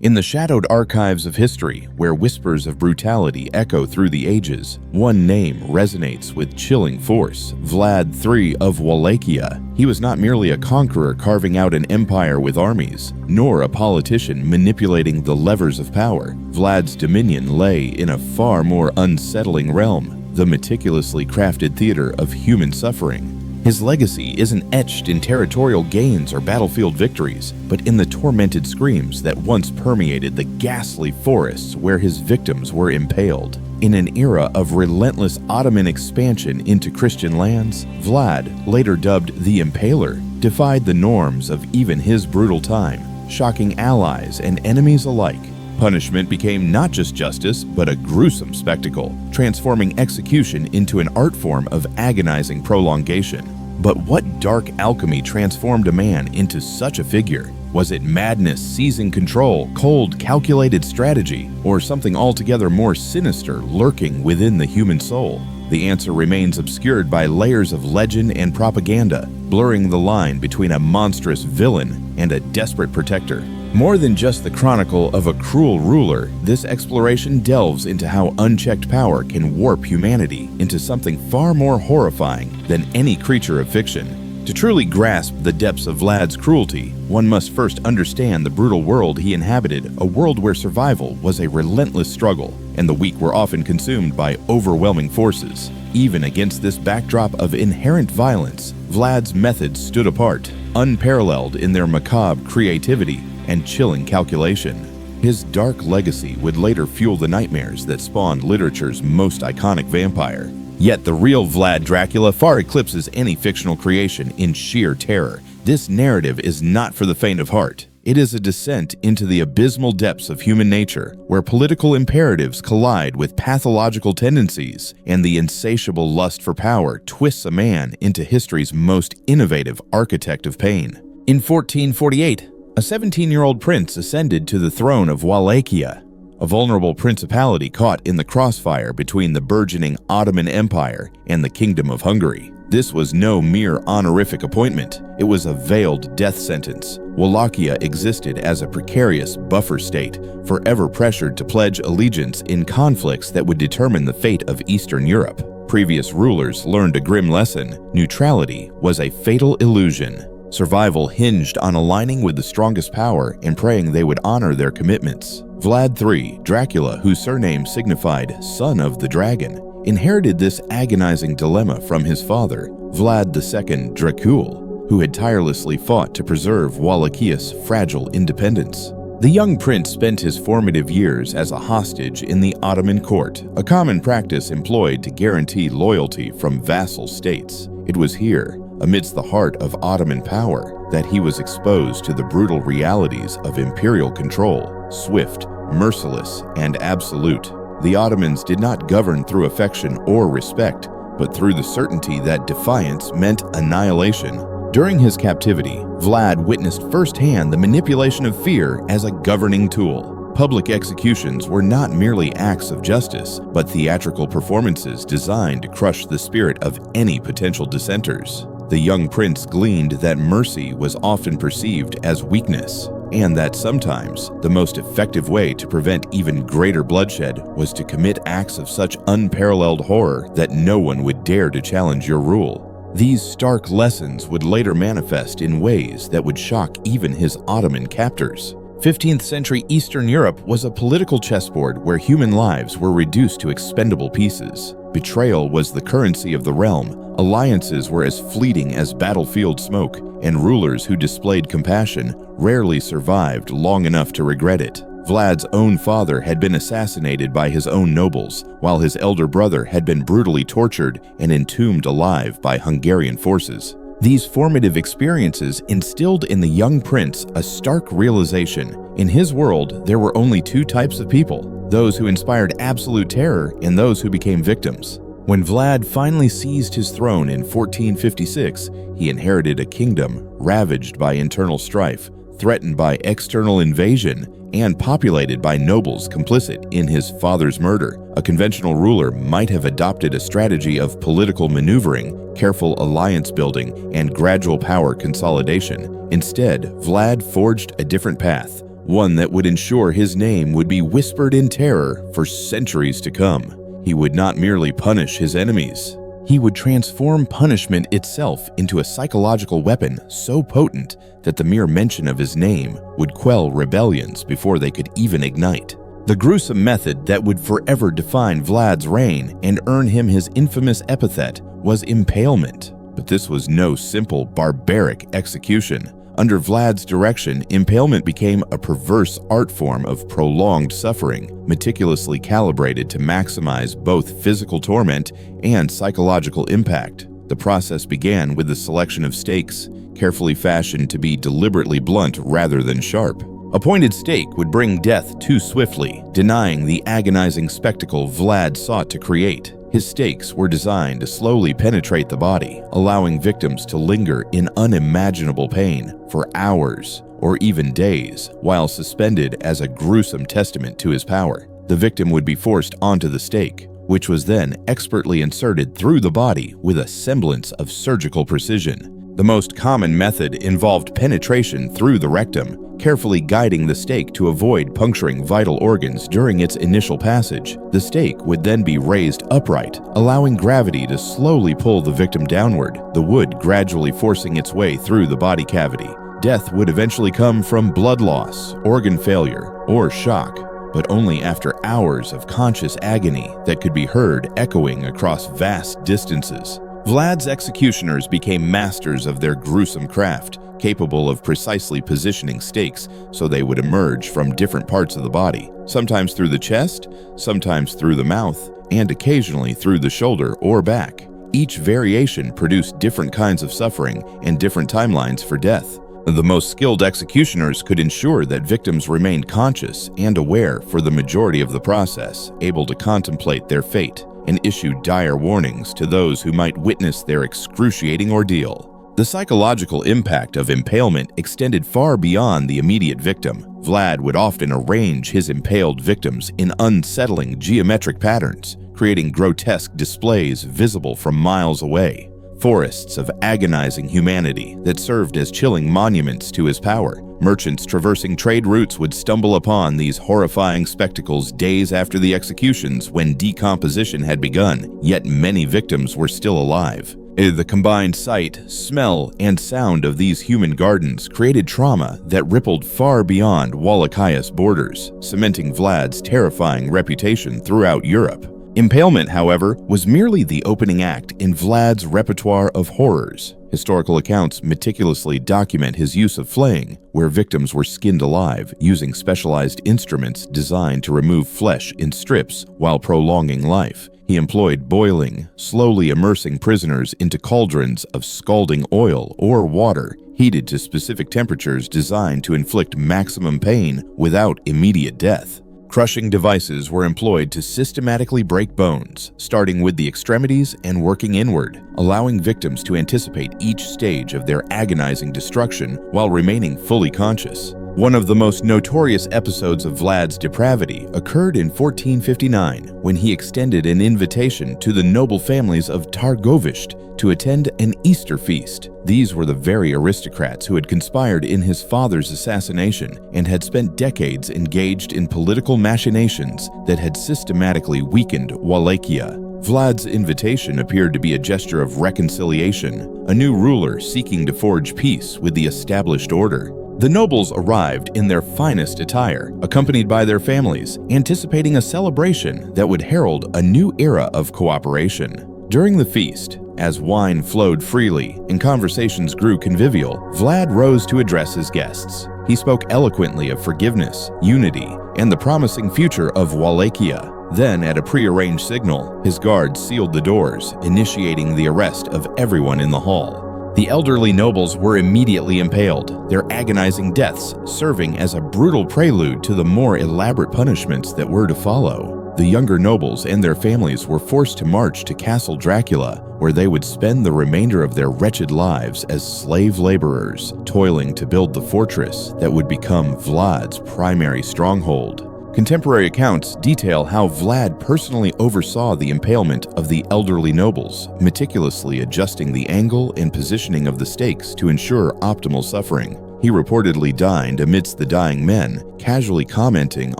In the shadowed archives of history, where whispers of brutality echo through the ages, one name resonates with chilling force: Vlad III of Wallachia. He was not merely a conqueror carving out an empire with armies, nor a politician manipulating the levers of power. Vlad's dominion lay in a far more unsettling realm: the meticulously crafted theater of human suffering. His legacy isn't etched in territorial gains or battlefield victories, but in the tormented screams that once permeated the ghastly forests where his victims were impaled. In an era of relentless Ottoman expansion into Christian lands, Vlad, later dubbed the Impaler, defied the norms of even his brutal time, shocking allies and enemies alike. Punishment became not just justice, but a gruesome spectacle, transforming execution into an art form of agonizing prolongation. But what dark alchemy transformed a man into such a figure? Was it madness seizing control, cold, calculated strategy, or something altogether more sinister lurking within the human soul? The answer remains obscured by layers of legend and propaganda, blurring the line between a monstrous villain and a desperate protector. More than just the chronicle of a cruel ruler, this exploration delves into how unchecked power can warp humanity into something far more horrifying than any creature of fiction. To truly grasp the depths of Vlad's cruelty, one must first understand the brutal world he inhabited, a world where survival was a relentless struggle, and the weak were often consumed by overwhelming forces. Even against this backdrop of inherent violence, Vlad's methods stood apart, unparalleled in their macabre creativity and chilling calculation. His dark legacy would later fuel the nightmares that spawned literature's most iconic vampire. Yet the real Vlad Dracula far eclipses any fictional creation in sheer terror. This narrative is not for the faint of heart. It is a descent into the abysmal depths of human nature, where political imperatives collide with pathological tendencies, and the insatiable lust for power twists a man into history's most innovative architect of pain. In 1448, a 17-year-old prince ascended to the throne of Wallachia, a vulnerable principality caught in the crossfire between the burgeoning Ottoman Empire and the Kingdom of Hungary. This was no mere honorific appointment, it was a veiled death sentence. Wallachia existed as a precarious buffer state, forever pressured to pledge allegiance in conflicts that would determine the fate of Eastern Europe. Previous rulers learned a grim lesson: neutrality was a fatal illusion. Survival hinged on aligning with the strongest power and praying they would honor their commitments. Vlad III, Dracula, whose surname signified "son of the dragon," inherited this agonizing dilemma from his father, Vlad II, Dracula, who had tirelessly fought to preserve Wallachlia's fragile independence. The young prince spent his formative years as a hostage in the Ottoman court, a common practice employed to guarantee loyalty from vassal states. It was here, amidst the heart of Ottoman power, that he was exposed to the brutal realities of imperial control, swift, merciless, and absolute. The Ottomans did not govern through affection or respect, but through the certainty that defiance meant annihilation. During his captivity, Vlad witnessed firsthand the manipulation of fear as a governing tool. Public executions were not merely acts of justice, but theatrical performances designed to crush the spirit of any potential dissenters. The young prince gleaned that mercy was often perceived as weakness, and that sometimes the most effective way to prevent even greater bloodshed was to commit acts of such unparalleled horror that no one would dare to challenge your rule. These stark lessons would later manifest in ways that would shock even his Ottoman captors. 15th century Eastern Europe was a political chessboard where human lives were reduced to expendable pieces. Betrayal was the currency of the realm, alliances were as fleeting as battlefield smoke, and rulers who displayed compassion rarely survived long enough to regret it. Vlad's own father had been assassinated by his own nobles, while his elder brother had been brutally tortured and entombed alive by Hungarian forces. These formative experiences instilled in the young prince a stark realization. In his world, there were only two types of people: those who inspired absolute terror and those who became victims. When Vlad finally seized his throne in 1456, he inherited a kingdom ravaged by internal strife, threatened by external invasion, and populated by nobles complicit in his father's murder. A conventional ruler might have adopted a strategy of political maneuvering, careful alliance building, and gradual power consolidation. Instead, Vlad forged a different path, one that would ensure his name would be whispered in terror for centuries to come. He would not merely punish his enemies. He would transform punishment itself into a psychological weapon so potent that the mere mention of his name would quell rebellions before they could even ignite. The gruesome method that would forever define Vlad's reign and earn him his infamous epithet was impalement. But this was no simple, barbaric execution. Under Vlad's direction, impalement became a perverse art form of prolonged suffering, meticulously calibrated to maximize both physical torment and psychological impact. The process began with the selection of stakes, carefully fashioned to be deliberately blunt rather than sharp. A pointed stake would bring death too swiftly, denying the agonizing spectacle Vlad sought to create. His stakes were designed to slowly penetrate the body, allowing victims to linger in unimaginable pain for hours or even days, while suspended as a gruesome testament to his power. The victim would be forced onto the stake, which was then expertly inserted through the body with a semblance of surgical precision. The most common method involved penetration through the rectum, carefully guiding the stake to avoid puncturing vital organs during its initial passage. The stake would then be raised upright, allowing gravity to slowly pull the victim downward, the wood gradually forcing its way through the body cavity. Death would eventually come from blood loss, organ failure, or shock, but only after hours of conscious agony that could be heard echoing across vast distances. Vlad's executioners became masters of their gruesome craft, capable of precisely positioning stakes so they would emerge from different parts of the body, sometimes through the chest, sometimes through the mouth, and occasionally through the shoulder or back. Each variation produced different kinds of suffering and different timelines for death. The most skilled executioners could ensure that victims remained conscious and aware for the majority of the process, able to contemplate their fate and issue dire warnings to those who might witness their excruciating ordeal. The psychological impact of impalement extended far beyond the immediate victim. Vlad would often arrange his impaled victims in unsettling geometric patterns, creating grotesque displays visible from miles away. Forests of agonizing humanity that served as chilling monuments to his power. Merchants traversing trade routes would stumble upon these horrifying spectacles days after the executions when decomposition had begun, yet many victims were still alive. The combined sight, smell, and sound of these human gardens created trauma that rippled far beyond Wallachlia's borders, cementing Vlad's terrifying reputation throughout Europe. Impalement, however, was merely the opening act in Vlad's repertoire of horrors. Historical accounts meticulously document his use of flaying, where victims were skinned alive using specialized instruments designed to remove flesh in strips while prolonging life. He employed boiling, slowly immersing prisoners into cauldrons of scalding oil or water, heated to specific temperatures designed to inflict maximum pain without immediate death. Crushing devices were employed to systematically break bones, starting with the extremities and working inward, allowing victims to anticipate each stage of their agonizing destruction while remaining fully conscious. One of the most notorious episodes of Vlad's depravity occurred in 1459, when he extended an invitation to the noble families of Targovishte to attend an Easter feast. These were the very aristocrats who had conspired in his father's assassination and had spent decades engaged in political machinations that had systematically weakened Wallachia. Vlad's invitation appeared to be a gesture of reconciliation, a new ruler seeking to forge peace with the established order. The nobles arrived in their finest attire, accompanied by their families, anticipating a celebration that would herald a new era of cooperation. During the feast, as wine flowed freely and conversations grew convivial, Vlad rose to address his guests. He spoke eloquently of forgiveness, unity, and the promising future of Wallachia. Then, at a prearranged signal, his guards sealed the doors, initiating the arrest of everyone in the hall. The elderly nobles were immediately impaled, their agonizing deaths serving as a brutal prelude to the more elaborate punishments that were to follow. The younger nobles and their families were forced to march to Castle Dracula, where they would spend the remainder of their wretched lives as slave laborers, toiling to build the fortress that would become Vlad's primary stronghold. Contemporary accounts detail how Vlad personally oversaw the impalement of the elderly nobles, meticulously adjusting the angle and positioning of the stakes to ensure optimal suffering. He reportedly dined amidst the dying men, casually commenting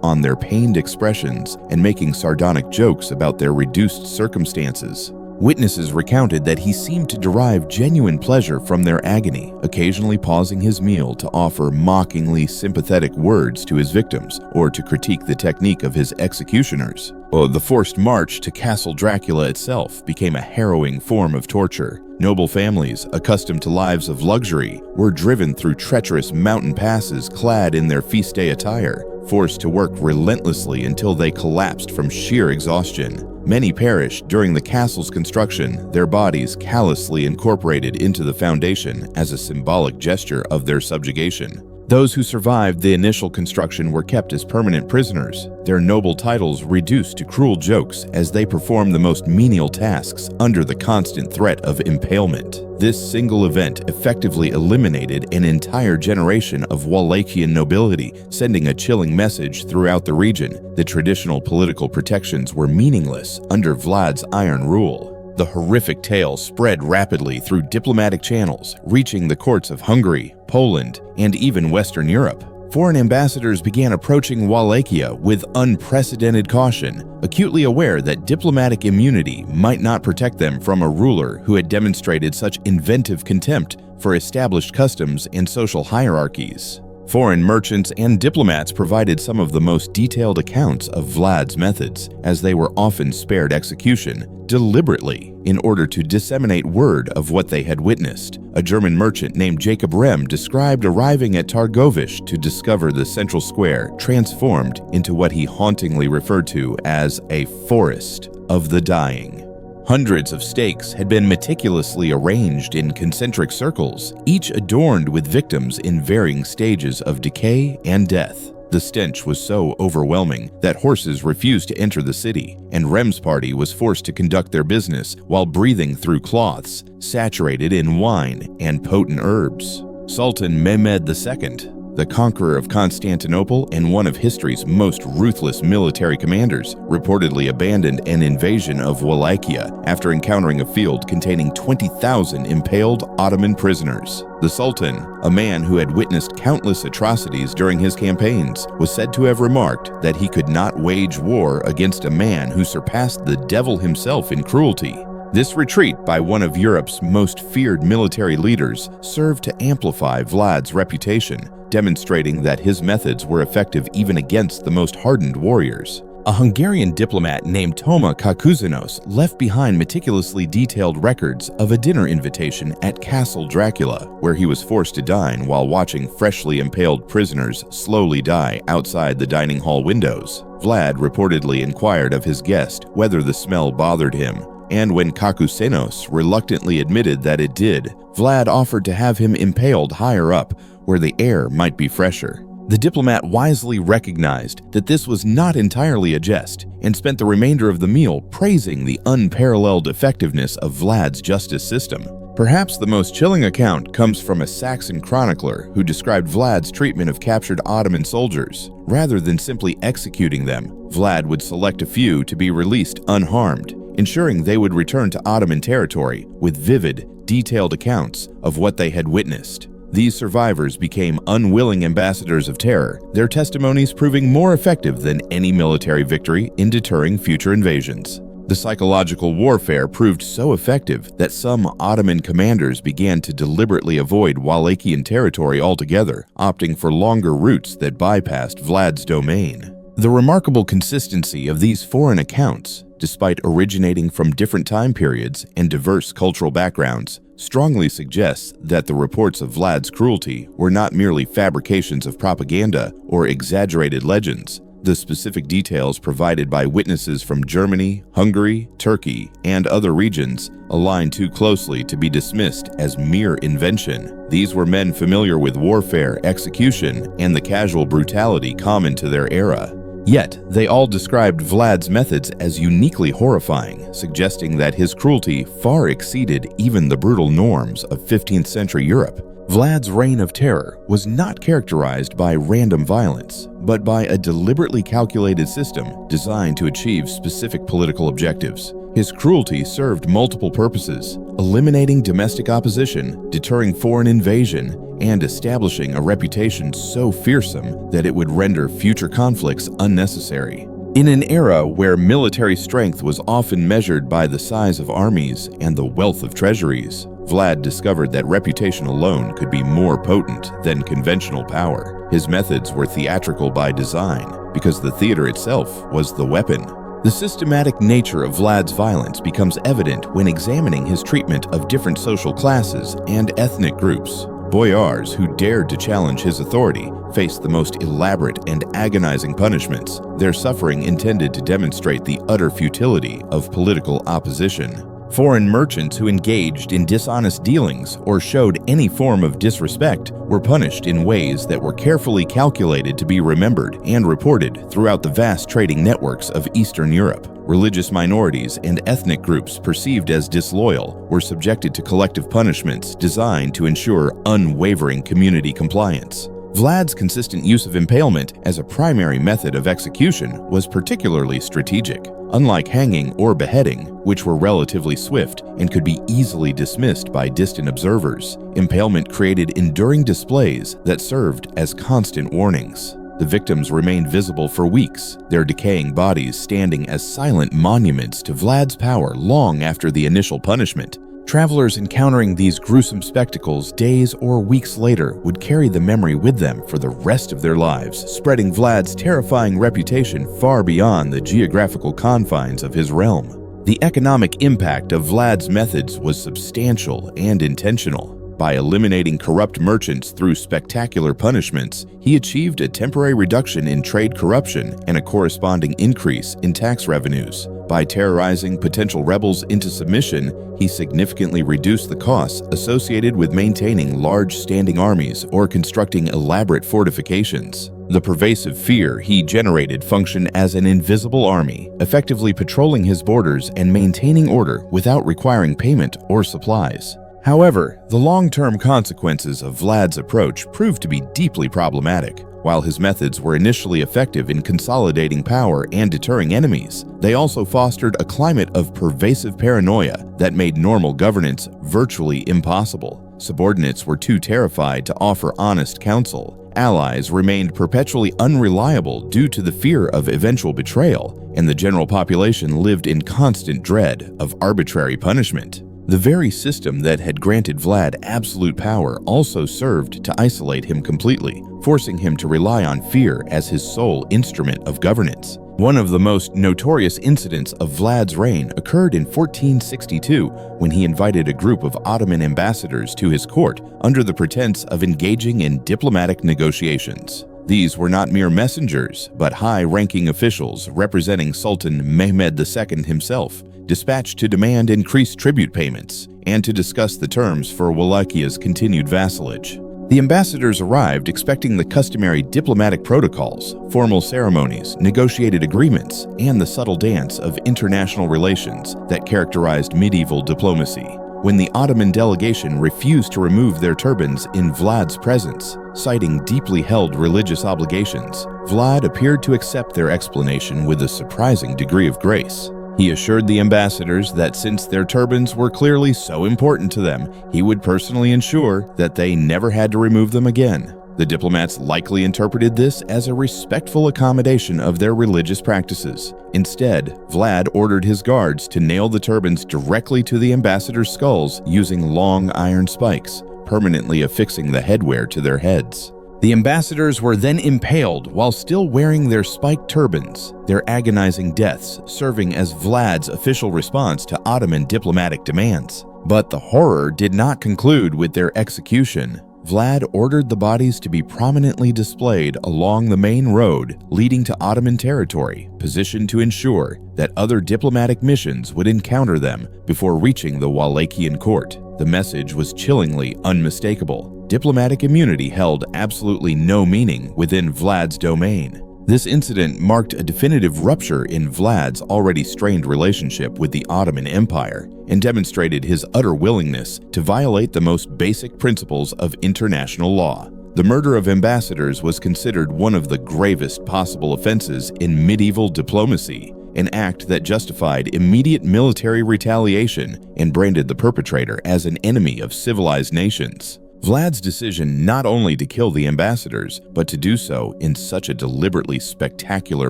on their pained expressions and making sardonic jokes about their reduced circumstances. Witnesses recounted that he seemed to derive genuine pleasure from their agony, occasionally pausing his meal to offer mockingly sympathetic words to his victims or to critique the technique of his executioners. The forced march to Castle Dracula itself became a harrowing form of torture. Noble families, accustomed to lives of luxury, were driven through treacherous mountain passes clad in their feast day attire, forced to work relentlessly until they collapsed from sheer exhaustion. Many perished during the castle's construction, their bodies callously incorporated into the foundation as a symbolic gesture of their subjugation. Those who survived the initial construction were kept as permanent prisoners, their noble titles reduced to cruel jokes as they performed the most menial tasks under the constant threat of impalement. This single event effectively eliminated an entire generation of Wallachian nobility, sending a chilling message throughout the region. The traditional political protections were meaningless under Vlad's iron rule. The horrific tale spread rapidly through diplomatic channels, reaching the courts of Hungary, Poland, and even Western Europe. Foreign ambassadors began approaching Wallachia with unprecedented caution, acutely aware that diplomatic immunity might not protect them from a ruler who had demonstrated such inventive contempt for established customs and social hierarchies. Foreign merchants and diplomats provided some of the most detailed accounts of Vlad's methods, as they were often spared execution deliberately in order to disseminate word of what they had witnessed. A German merchant named Jacob Rem described arriving at Targovish to discover the central square transformed into what he hauntingly referred to as a forest of the dying. Hundreds of stakes had been meticulously arranged in concentric circles, each adorned with victims in varying stages of decay and death. The stench was so overwhelming that horses refused to enter the city, and Rem's party was forced to conduct their business while breathing through cloths saturated in wine and potent herbs. Sultan Mehmed II, the conqueror of Constantinople and one of history's most ruthless military commanders, reportedly abandoned an invasion of Wallachia after encountering a field containing 20,000 impaled Ottoman prisoners. The Sultan, a man who had witnessed countless atrocities during his campaigns, was said to have remarked that he could not wage war against a man who surpassed the devil himself in cruelty. This retreat by one of Europe's most feared military leaders served to amplify Vlad's reputation, demonstrating that his methods were effective even against the most hardened warriors. A Hungarian diplomat named Toma Kakuzinos left behind meticulously detailed records of a dinner invitation at Castle Dracula, where he was forced to dine while watching freshly impaled prisoners slowly die outside the dining hall windows. Vlad reportedly inquired of his guest whether the smell bothered him, and when Kakuzinos reluctantly admitted that it did, Vlad offered to have him impaled higher up, where the air might be fresher. The diplomat wisely recognized that this was not entirely a jest and spent the remainder of the meal praising the unparalleled effectiveness of Vlad's justice system. Perhaps the most chilling account comes from a Saxon chronicler who described Vlad's treatment of captured Ottoman soldiers. Rather than simply executing them, Vlad would select a few to be released unharmed, ensuring they would return to Ottoman territory with vivid, detailed accounts of what they had witnessed. These survivors became unwilling ambassadors of terror, their testimonies proving more effective than any military victory in deterring future invasions. The psychological warfare proved so effective that some Ottoman commanders began to deliberately avoid Wallachian territory altogether, opting for longer routes that bypassed Vlad's domain. The remarkable consistency of these foreign accounts, despite originating from different time periods and diverse cultural backgrounds, strongly suggests that the reports of Vlad's cruelty were not merely fabrications of propaganda or exaggerated legends. The specific details provided by witnesses from Germany, Hungary, Turkey, and other regions align too closely to be dismissed as mere invention. These were men familiar with warfare, execution, and the casual brutality common to their era. Yet, they all described Vlad's methods as uniquely horrifying, suggesting that his cruelty far exceeded even the brutal norms of 15th century Europe. Vlad's reign of terror was not characterized by random violence, but by a deliberately calculated system designed to achieve specific political objectives. His cruelty served multiple purposes: eliminating domestic opposition, deterring foreign invasion, and establishing a reputation so fearsome that it would render future conflicts unnecessary. In an era where military strength was often measured by the size of armies and the wealth of treasuries, Vlad discovered that reputation alone could be more potent than conventional power. His methods were theatrical by design, because the theater itself was the weapon. The systematic nature of Vlad's violence becomes evident when examining his treatment of different social classes and ethnic groups. Boyars who dared to challenge his authority faced the most elaborate and agonizing punishments, their suffering intended to demonstrate the utter futility of political opposition. Foreign merchants who engaged in dishonest dealings or showed any form of disrespect were punished in ways that were carefully calculated to be remembered and reported throughout the vast trading networks of Eastern Europe. Religious minorities and ethnic groups perceived as disloyal were subjected to collective punishments designed to ensure unwavering community compliance. Vlad's consistent use of impalement as a primary method of execution was particularly strategic. Unlike hanging or beheading, which were relatively swift and could be easily dismissed by distant observers, impalement created enduring displays that served as constant warnings. The victims remained visible for weeks, their decaying bodies standing as silent monuments to Vlad's power long after the initial punishment. Travelers encountering these gruesome spectacles days or weeks later would carry the memory with them for the rest of their lives, spreading Vlad's terrifying reputation far beyond the geographical confines of his realm. The economic impact of Vlad's methods was substantial and intentional. By eliminating corrupt merchants through spectacular punishments, he achieved a temporary reduction in trade corruption and a corresponding increase in tax revenues. By terrorizing potential rebels into submission, he significantly reduced the costs associated with maintaining large standing armies or constructing elaborate fortifications. The pervasive fear he generated functioned as an invisible army, effectively patrolling his borders and maintaining order without requiring payment or supplies. However, the long-term consequences of Vlad's approach proved to be deeply problematic. While his methods were initially effective in consolidating power and deterring enemies, they also fostered a climate of pervasive paranoia that made normal governance virtually impossible. Subordinates were too terrified to offer honest counsel. Allies remained perpetually unreliable due to the fear of eventual betrayal, and the general population lived in constant dread of arbitrary punishment. The very system that had granted Vlad absolute power also served to isolate him completely, forcing him to rely on fear as his sole instrument of governance. One of the most notorious incidents of Vlad's reign occurred in 1462 when he invited a group of Ottoman ambassadors to his court under the pretense of engaging in diplomatic negotiations. These were not mere messengers, but high-ranking officials representing Sultan Mehmed II himself, dispatched to demand increased tribute payments and to discuss the terms for Wallachhia's continued vassalage. The ambassadors arrived expecting the customary diplomatic protocols, formal ceremonies, negotiated agreements, and the subtle dance of international relations that characterized medieval diplomacy. When the Ottoman delegation refused to remove their turbans in Vlad's presence, citing deeply held religious obligations, Vlad appeared to accept their explanation with a surprising degree of grace. He assured the ambassadors that since their turbans were clearly so important to them, he would personally ensure that they never had to remove them again. The diplomats likely interpreted this as a respectful accommodation of their religious practices. Instead, Vlad ordered his guards to nail the turbans directly to the ambassadors' skulls using long iron spikes, permanently affixing the headwear to their heads. The ambassadors were then impaled while still wearing their spiked turbans, their agonizing deaths serving as Vlad's official response to Ottoman diplomatic demands. But the horror did not conclude with their execution. Vlad ordered the bodies to be prominently displayed along the main road leading to Ottoman territory, positioned to ensure that other diplomatic missions would encounter them before reaching the Wallachian court. The message was chillingly unmistakable. Diplomatic immunity held absolutely no meaning within Vlad's domain. This incident marked a definitive rupture in Vlad's already strained relationship with the Ottoman Empire and demonstrated his utter willingness to violate the most basic principles of international law. The murder of ambassadors was considered one of the gravest possible offenses in medieval diplomacy, an act that justified immediate military retaliation and branded the perpetrator as an enemy of civilized nations. Vlad's decision not only to kill the ambassadors, but to do so in such a deliberately spectacular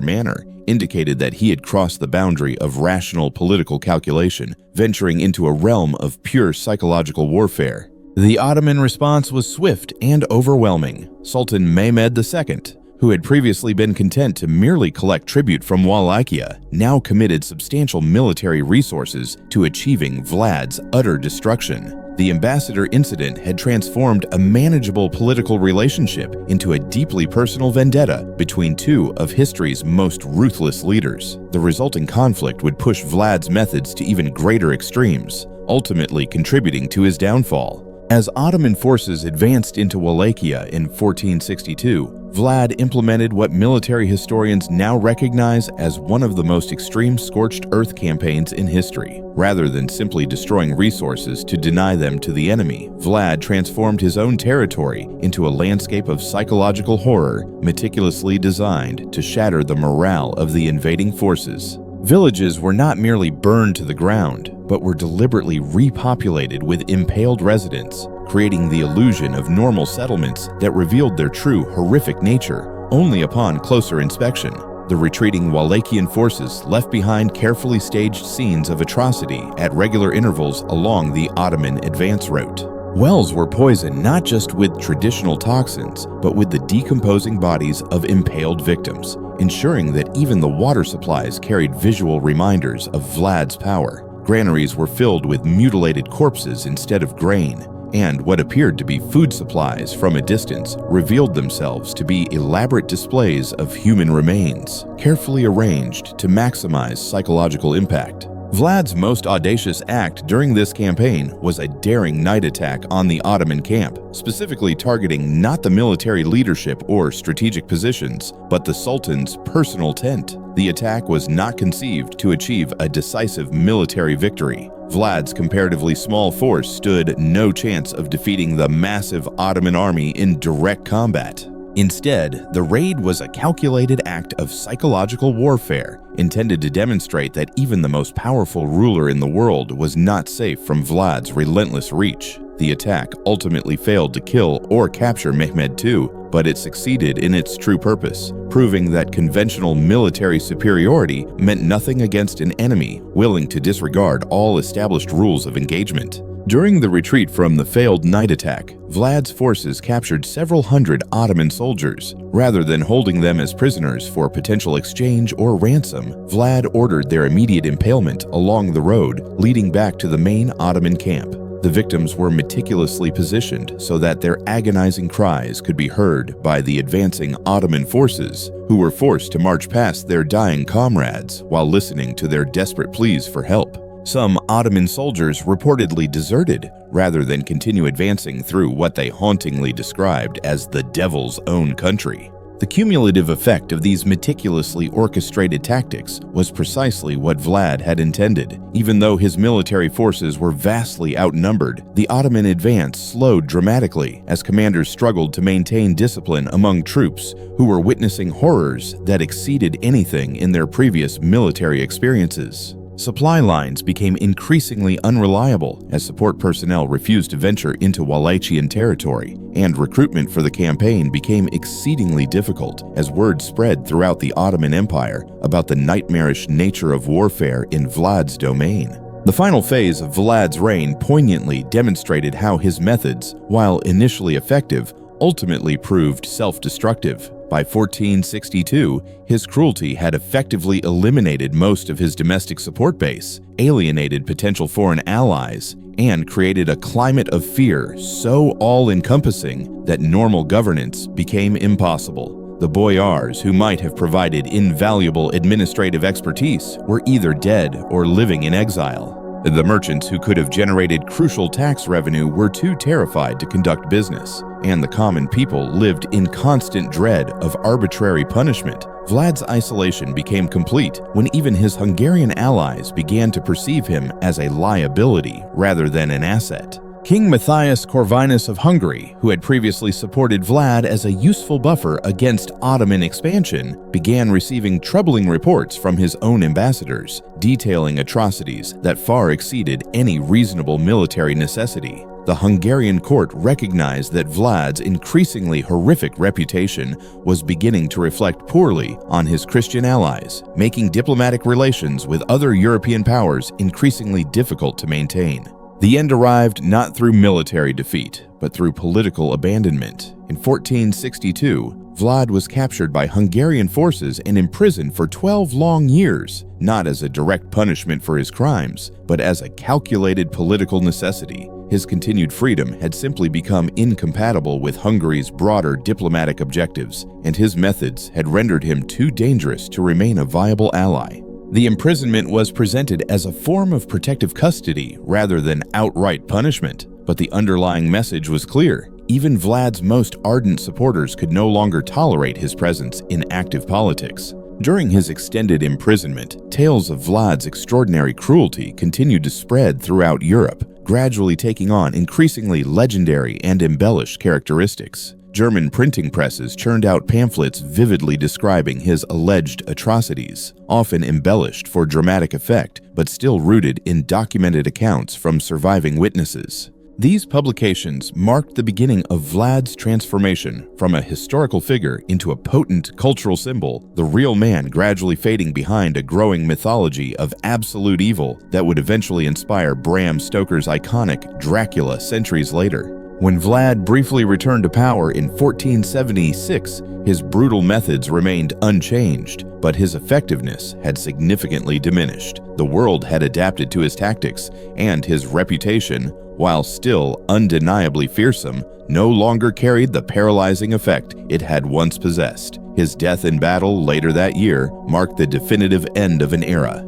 manner, indicated that he had crossed the boundary of rational political calculation, venturing into a realm of pure psychological warfare. The Ottoman response was swift and overwhelming. Sultan Mehmed II, who had previously been content to merely collect tribute from Wallachia, now committed substantial military resources to achieving Vlad's utter destruction. The ambassador incident had transformed a manageable political relationship into a deeply personal vendetta between two of history's most ruthless leaders. The resulting conflict would push Vlad's methods to even greater extremes, ultimately contributing to his downfall. As Ottoman forces advanced into Wallachia in 1462, Vlad implemented what military historians now recognize as one of the most extreme scorched earth campaigns in history. Rather than simply destroying resources to deny them to the enemy, Vlad transformed his own territory into a landscape of psychological horror meticulously designed to shatter the morale of the invading forces. Villages were not merely burned to the ground, but were deliberately repopulated with impaled residents, creating the illusion of normal settlements that revealed their true horrific nature only upon closer inspection. The retreating Wallachian forces left behind carefully staged scenes of atrocity at regular intervals along the Ottoman advance route. Wells were poisoned not just with traditional toxins, but with the decomposing bodies of impaled victims, ensuring that even the water supplies carried visual reminders of Vlad's power. Granaries were filled with mutilated corpses instead of grain, and what appeared to be food supplies from a distance revealed themselves to be elaborate displays of human remains, carefully arranged to maximize psychological impact. Vlad's most audacious act during this campaign was a daring night attack on the Ottoman camp, specifically targeting not the military leadership or strategic positions, but the Sultan's personal tent. The attack was not conceived to achieve a decisive military victory. Vlad's comparatively small force stood no chance of defeating the massive Ottoman army in direct combat. Instead, the raid was a calculated act of psychological warfare intended to demonstrate that even the most powerful ruler in the world was not safe from Vlad's relentless reach. The attack ultimately failed to kill or capture Mehmed II, but it succeeded in its true purpose, proving that conventional military superiority meant nothing against an enemy willing to disregard all established rules of engagement. During the retreat from the failed night attack, Vlad's forces captured several hundred Ottoman soldiers. Rather than holding them as prisoners for potential exchange or ransom, Vlad ordered their immediate impalement along the road leading back to the main Ottoman camp. The victims were meticulously positioned so that their agonizing cries could be heard by the advancing Ottoman forces, who were forced to march past their dying comrades while listening to their desperate pleas for help. Some Ottoman soldiers reportedly deserted rather than continue advancing through what they hauntingly described as the devil's own country. The cumulative effect of these meticulously orchestrated tactics was precisely what Vlad had intended. Even though his military forces were vastly outnumbered, the Ottoman advance slowed dramatically as commanders struggled to maintain discipline among troops who were witnessing horrors that exceeded anything in their previous military experiences. Supply lines became increasingly unreliable as support personnel refused to venture into Wallachian territory, and recruitment for the campaign became exceedingly difficult as word spread throughout the Ottoman Empire about the nightmarish nature of warfare in Vlad's domain. The final phase of Vlad's reign poignantly demonstrated how his methods, while initially effective, ultimately proved self-destructive. By 1462, his cruelty had effectively eliminated most of his domestic support base, alienated potential foreign allies, and created a climate of fear so all-encompassing that normal governance became impossible. The boyars who might have provided invaluable administrative expertise were either dead or living in exile. The merchants who could have generated crucial tax revenue were too terrified to conduct business, and the common people lived in constant dread of arbitrary punishment. Vlad's isolation became complete when even his Hungarian allies began to perceive him as a liability rather than an asset. King Matthias Corvinus of Hungary, who had previously supported Vlad as a useful buffer against Ottoman expansion, began receiving troubling reports from his own ambassadors, detailing atrocities that far exceeded any reasonable military necessity. The Hungarian court recognized that Vlad's increasingly horrific reputation was beginning to reflect poorly on his Christian allies, making diplomatic relations with other European powers increasingly difficult to maintain. The end arrived not through military defeat, but through political abandonment. In 1462, Vlad was captured by Hungarian forces and imprisoned for 12 long years, not as a direct punishment for his crimes, but as a calculated political necessity. His continued freedom had simply become incompatible with Hungary's broader diplomatic objectives, and his methods had rendered him too dangerous to remain a viable ally. The imprisonment was presented as a form of protective custody rather than outright punishment, but the underlying message was clear. Even Vlad's most ardent supporters could no longer tolerate his presence in active politics. During his extended imprisonment, tales of Vlad's extraordinary cruelty continued to spread throughout Europe, gradually taking on increasingly legendary and embellished characteristics. German printing presses churned out pamphlets vividly describing his alleged atrocities, often embellished for dramatic effect, but still rooted in documented accounts from surviving witnesses. These publications marked the beginning of Vlad's transformation from a historical figure into a potent cultural symbol, the real man gradually fading behind a growing mythology of absolute evil that would eventually inspire Bram Stoker's iconic Dracula centuries later. When Vlad briefly returned to power in 1476, his brutal methods remained unchanged, but his effectiveness had significantly diminished. The world had adapted to his tactics, and his reputation, while still undeniably fearsome, no longer carried the paralyzing effect it had once possessed. His death in battle later that year marked the definitive end of an era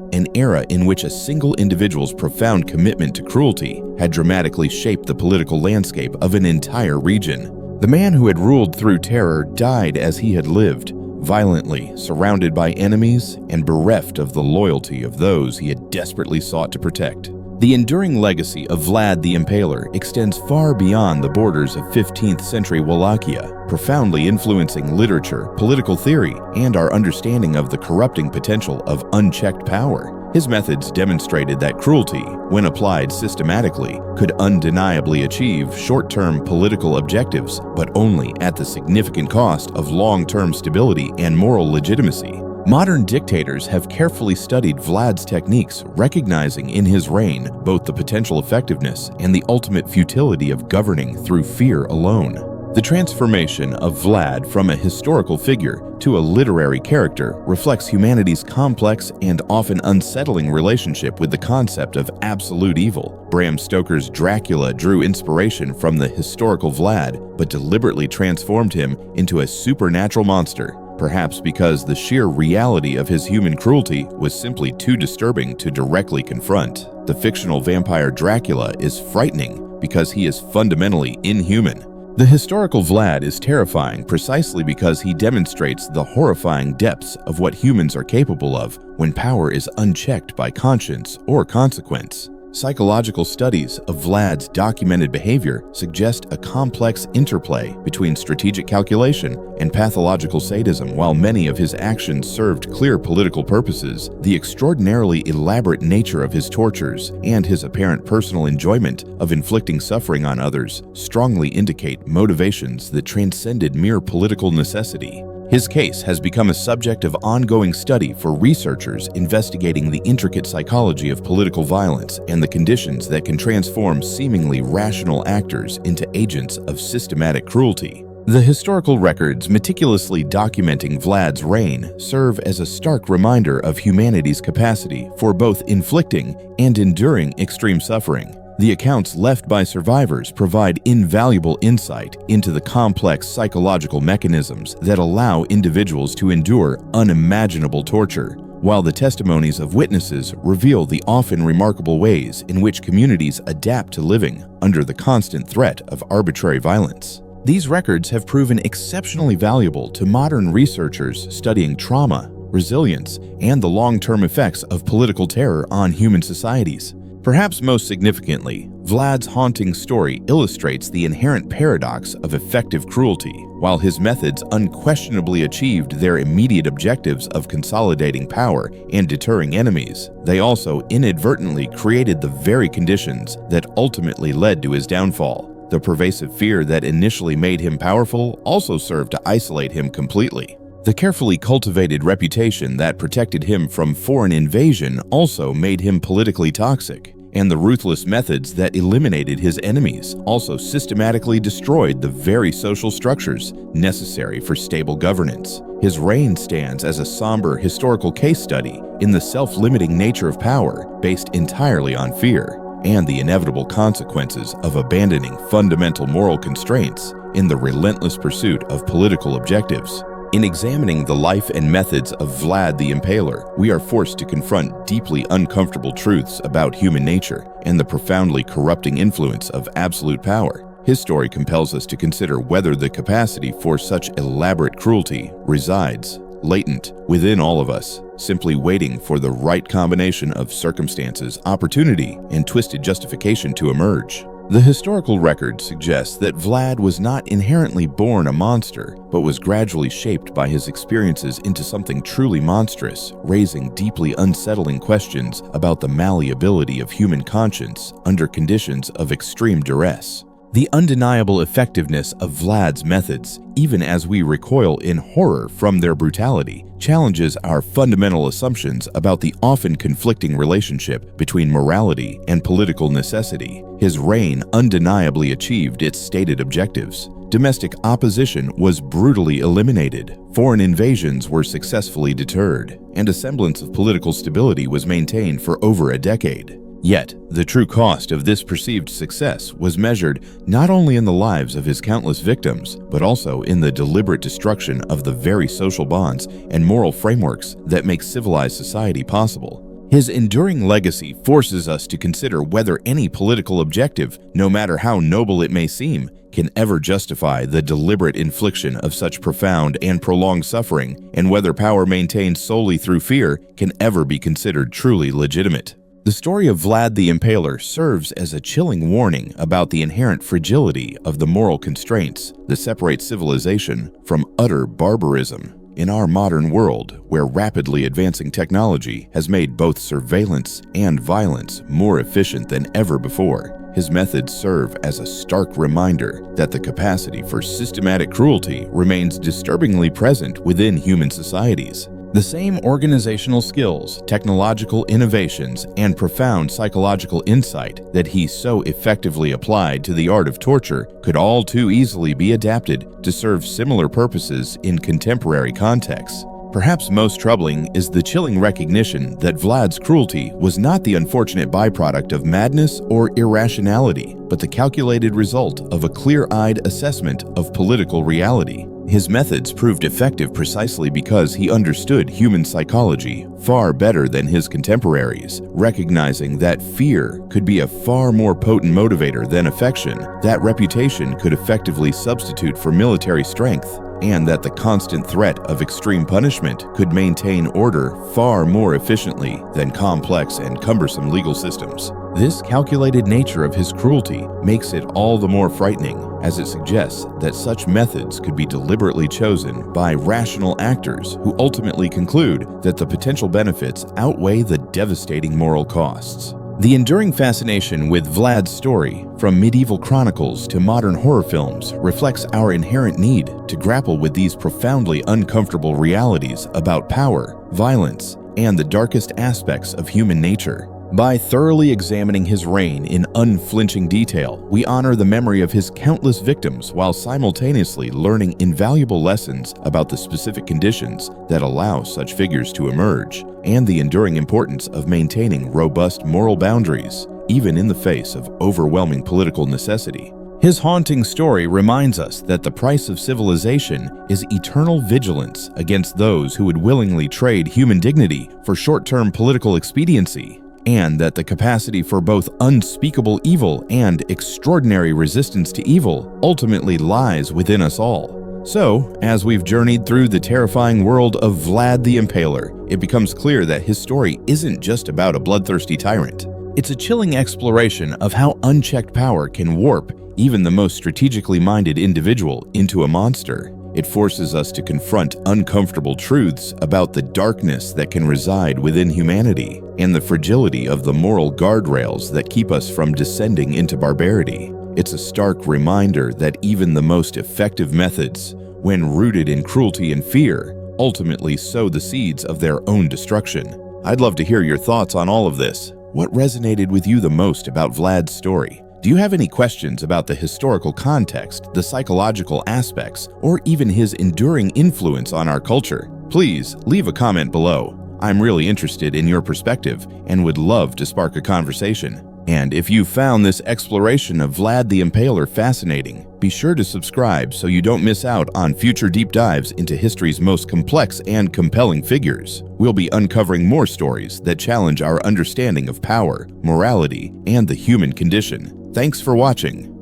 in which a single individual's profound commitment to cruelty had dramatically shaped the political landscape of an entire region. The man who had ruled through terror died as he had lived, violently surrounded by enemies and bereft of the loyalty of those he had desperately sought to protect. The enduring legacy of Vlad the Impaler extends far beyond the borders of 15th century Wallachia, profoundly influencing literature, political theory, and our understanding of the corrupting potential of unchecked power. His methods demonstrated that cruelty, when applied systematically, could undeniably achieve short-term political objectives, but only at the significant cost of long-term stability and moral legitimacy. Modern dictators have carefully studied Vlad's techniques, recognizing in his reign both the potential effectiveness and the ultimate futility of governing through fear alone. The transformation of Vlad from a historical figure to a literary character reflects humanity's complex and often unsettling relationship with the concept of absolute evil. Bram Stoker's Dracula drew inspiration from the historical Vlad, but deliberately transformed him into a supernatural monster, perhaps because the sheer reality of his human cruelty was simply too disturbing to directly confront. The fictional vampire Dracula is frightening because he is fundamentally inhuman. The historical Vlad is terrifying precisely because he demonstrates the horrifying depths of what humans are capable of when power is unchecked by conscience or consequence. Psychological studies of Vlad's documented behavior suggest a complex interplay between strategic calculation and pathological sadism. While many of his actions served clear political purposes, the extraordinarily elaborate nature of his tortures and his apparent personal enjoyment of inflicting suffering on others strongly indicate motivations that transcended mere political necessity. His case has become a subject of ongoing study for researchers investigating the intricate psychology of political violence and the conditions that can transform seemingly rational actors into agents of systematic cruelty. The historical records meticulously documenting Vlad's reign serve as a stark reminder of humanity's capacity for both inflicting and enduring extreme suffering. The accounts left by survivors provide invaluable insight into the complex psychological mechanisms that allow individuals to endure unimaginable torture, while the testimonies of witnesses reveal the often remarkable ways in which communities adapt to living under the constant threat of arbitrary violence. These records have proven exceptionally valuable to modern researchers studying trauma, resilience, and the long-term effects of political terror on human societies. Perhaps most significantly, Vlad's haunting story illustrates the inherent paradox of effective cruelty. While his methods unquestionably achieved their immediate objectives of consolidating power and deterring enemies, they also inadvertently created the very conditions that ultimately led to his downfall. The pervasive fear that initially made him powerful also served to isolate him completely. The carefully cultivated reputation that protected him from foreign invasion also made him politically toxic, and the ruthless methods that eliminated his enemies also systematically destroyed the very social structures necessary for stable governance. His reign stands as a somber historical case study in the self-limiting nature of power based entirely on fear, and the inevitable consequences of abandoning fundamental moral constraints in the relentless pursuit of political objectives. In examining the life and methods of Vlad the Impaler, we are forced to confront deeply uncomfortable truths about human nature and the profoundly corrupting influence of absolute power. His story compels us to consider whether the capacity for such elaborate cruelty resides latent within all of us, simply waiting for the right combination of circumstances, opportunity, and twisted justification to emerge. The historical record suggests that Vlad was not inherently born a monster, but was gradually shaped by his experiences into something truly monstrous, raising deeply unsettling questions about the malleability of human conscience under conditions of extreme duress. The undeniable effectiveness of Vlad's methods, even as we recoil in horror from their brutality, challenges our fundamental assumptions about the often conflicting relationship between morality and political necessity. His reign undeniably achieved its stated objectives. Domestic opposition was brutally eliminated, foreign invasions were successfully deterred, and a semblance of political stability was maintained for over a decade. Yet, the true cost of this perceived success was measured not only in the lives of his countless victims, but also in the deliberate destruction of the very social bonds and moral frameworks that make civilized society possible. His enduring legacy forces us to consider whether any political objective, no matter how noble it may seem, can ever justify the deliberate infliction of such profound and prolonged suffering, and whether power maintained solely through fear can ever be considered truly legitimate. The story of Vlad the Impaler serves as a chilling warning about the inherent fragility of the moral constraints that separate civilization from utter barbarism. In our modern world, where rapidly advancing technology has made both surveillance and violence more efficient than ever before, his methods serve as a stark reminder that the capacity for systematic cruelty remains disturbingly present within human societies. The same organizational skills, technological innovations, and profound psychological insight that he so effectively applied to the art of torture could all too easily be adapted to serve similar purposes in contemporary contexts. Perhaps most troubling is the chilling recognition that Vlad's cruelty was not the unfortunate byproduct of madness or irrationality, but the calculated result of a clear-eyed assessment of political reality. His methods proved effective precisely because he understood human psychology far better than his contemporaries, recognizing that fear could be a far more potent motivator than affection, that reputation could effectively substitute for military strength, and that the constant threat of extreme punishment could maintain order far more efficiently than complex and cumbersome legal systems. This calculated nature of his cruelty makes it all the more frightening, as it suggests that such methods could be deliberately chosen by rational actors who ultimately conclude that the potential benefits outweigh the devastating moral costs. The enduring fascination with Vlad's story, from medieval chronicles to modern horror films, reflects our inherent need to grapple with these profoundly uncomfortable realities about power, violence, and the darkest aspects of human nature. By thoroughly examining his reign in unflinching detail, we honor the memory of his countless victims while simultaneously learning invaluable lessons about the specific conditions that allow such figures to emerge, and the enduring importance of maintaining robust moral boundaries, even in the face of overwhelming political necessity. His haunting story reminds us that the price of civilization is eternal vigilance against those who would willingly trade human dignity for short-term political expediency, and that the capacity for both unspeakable evil and extraordinary resistance to evil ultimately lies within us all. So, as we've journeyed through the terrifying world of Vlad the Impaler, it becomes clear that his story isn't just about a bloodthirsty tyrant. It's a chilling exploration of how unchecked power can warp even the most strategically minded individual into a monster. It forces us to confront uncomfortable truths about the darkness that can reside within humanity and the fragility of the moral guardrails that keep us from descending into barbarity. It's a stark reminder that even the most effective methods, when rooted in cruelty and fear, ultimately sow the seeds of their own destruction. I'd love to hear your thoughts on all of this. What resonated with you the most about Vlad's story? Do you have any questions about the historical context, the psychological aspects, or even his enduring influence on our culture? Please leave a comment below. I'm really interested in your perspective and would love to spark a conversation. And if you found this exploration of Vlad the Impaler fascinating, be sure to subscribe so you don't miss out on future deep dives into history's most complex and compelling figures. We'll be uncovering more stories that challenge our understanding of power, morality, and the human condition. Thanks for watching.